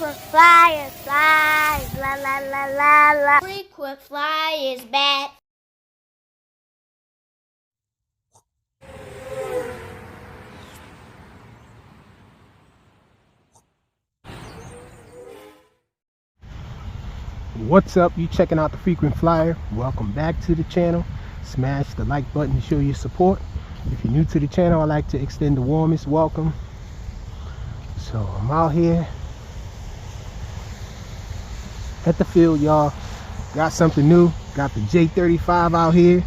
Frequent flyer flies, la la la la la. Frequent flyer is back. What's up? You checking out the Frequent Flyer? Welcome back to the channel. Smash the like button to show your support. If you're new to the channel, I'd like to extend the warmest welcome. So I'm out here at the field, y'all. Got something new. Got the J35 out here.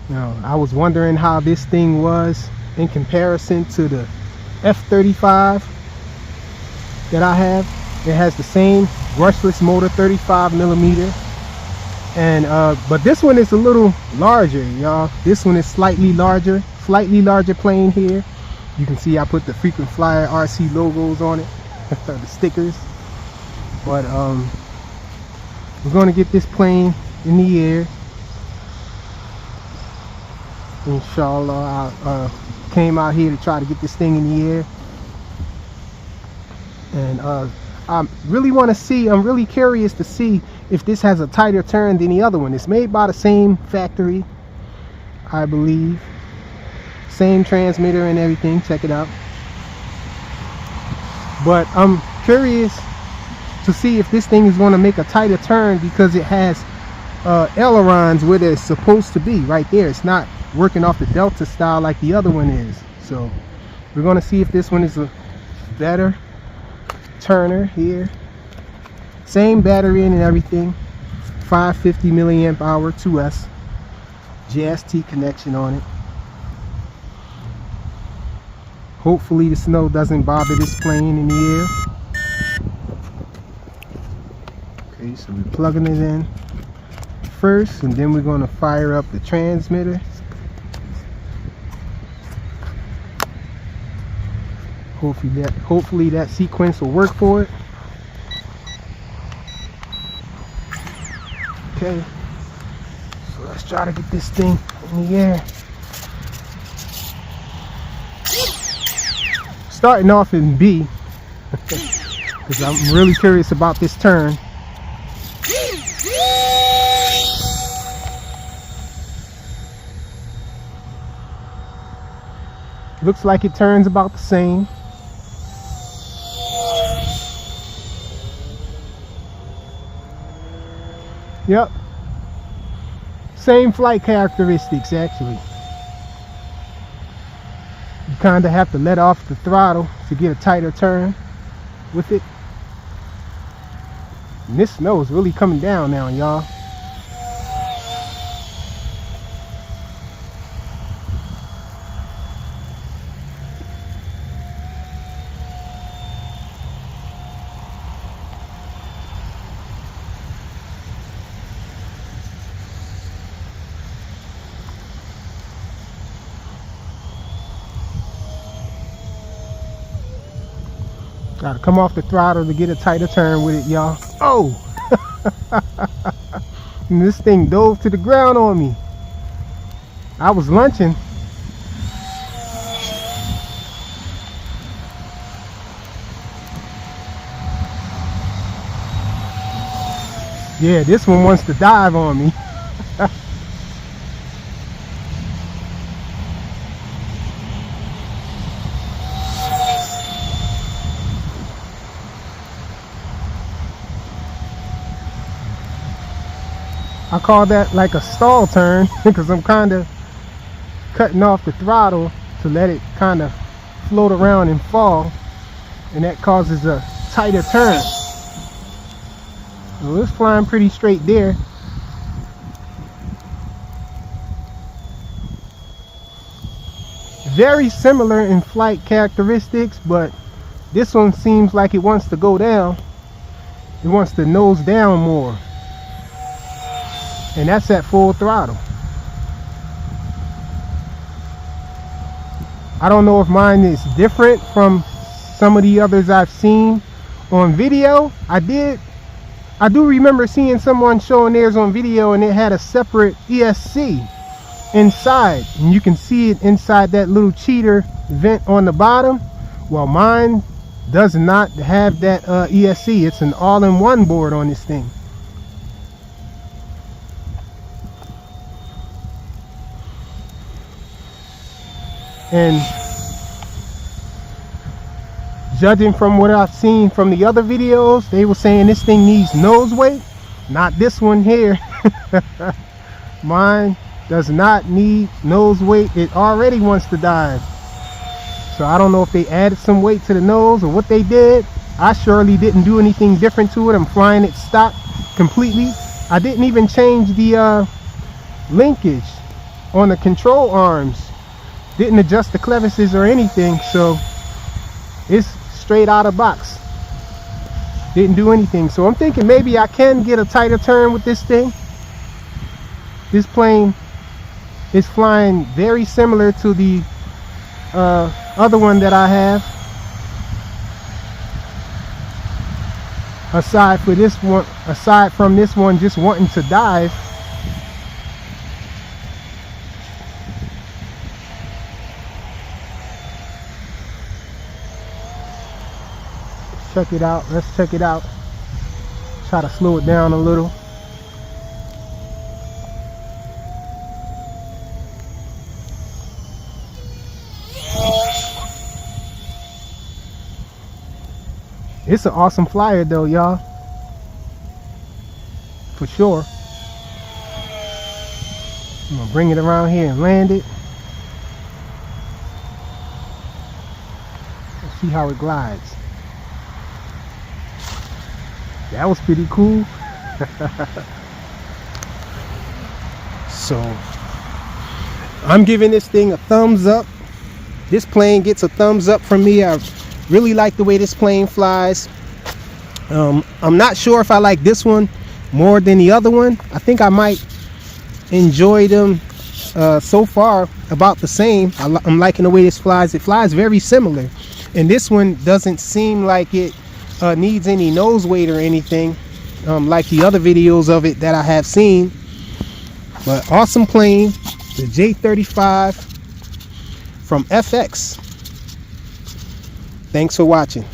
Now, I was wondering how this thing was in comparison to the F35 that I have. It has the same brushless motor, 35mm, and but this one is a little larger, y'all. This one is slightly larger plane here. You can see I put the Frequent Flyer RC logos on it, the stickers. But we're gonna get this plane in the air, inshallah. I came out here to try to get this thing in the air, and I really want to see, I'm really curious to see if this has a tighter turn than the other one. It's made by the same factory, I believe. Same transmitter and everything, check it out. But I'm curious to see if this thing is going to make a tighter turn, because it has ailerons where they're supposed to be, right there. It's not working off the Delta style like the other one is. So we're going to see if this one is a better turner here. Same battery and everything, 550 milliamp hour 2S JST connection on it. Hopefully the snow doesn't bother this plane in the air. Okay, so we're plugging it in first, and then we're going to fire up the transmitter. Hopefully that sequence will work for it. Okay, so let's try to get this thing in the air. Starting off in B, because I'm really curious about this turn. Looks like it turns about the same. Yep, same flight characteristics actually. You kind of have to let off the throttle to get a tighter turn with it. And this snow is really coming down now, y'all. Gotta come off the throttle to get a tighter turn with it, y'all. Oh! And this thing dove to the ground on me. I was lunching. Yeah, this one wants to dive on me. I call that like a stall turn, because I'm kind of cutting off the throttle to let it kind of float around and fall, and that causes a tighter turn. So it's flying pretty straight there. Very similar in flight characteristics, but this one seems like it wants to go down. It wants to nose down more. And that's at full throttle. I don't know if mine is different from some of the others I've seen on video. I do remember seeing someone showing theirs on video, and it had a separate ESC inside, and you can see it inside that little cheater vent on the bottom. Well, mine does not have that ESC. It's an all-in-one board on this thing. And judging from what I've seen from the other videos, they were saying this thing needs nose weight. Not this one here. Mine does not need nose weight. It already wants to dive. So I don't know if they added some weight to the nose or what they did. I surely didn't do anything different to it. I'm flying it stock completely. I didn't even change the linkage on the control arms. Didn't adjust the clevises or anything, so it's straight out of box. Didn't do anything. So I'm thinking maybe I can get a tighter turn with this thing. This plane is flying very similar to the other one that I have. Aside from this one just wanting to dive. Check it out. Let's check it out. Try to slow it down a little. It's an awesome flyer though, y'all. For sure. I'm gonna bring it around here and land it. Let's see how it glides. That was pretty cool. So I'm giving this thing a thumbs up. This plane gets a thumbs up from me. I really like the way this plane flies. I'm not sure if I like this one more than the other one. I think I might enjoy them so far about the same. I'm liking the way this flies. It flies very similar, and this one doesn't seem like it needs any nose weight or anything like the other videos of it that I have seen. But awesome plane, the J35 from FX. Thanks for watching.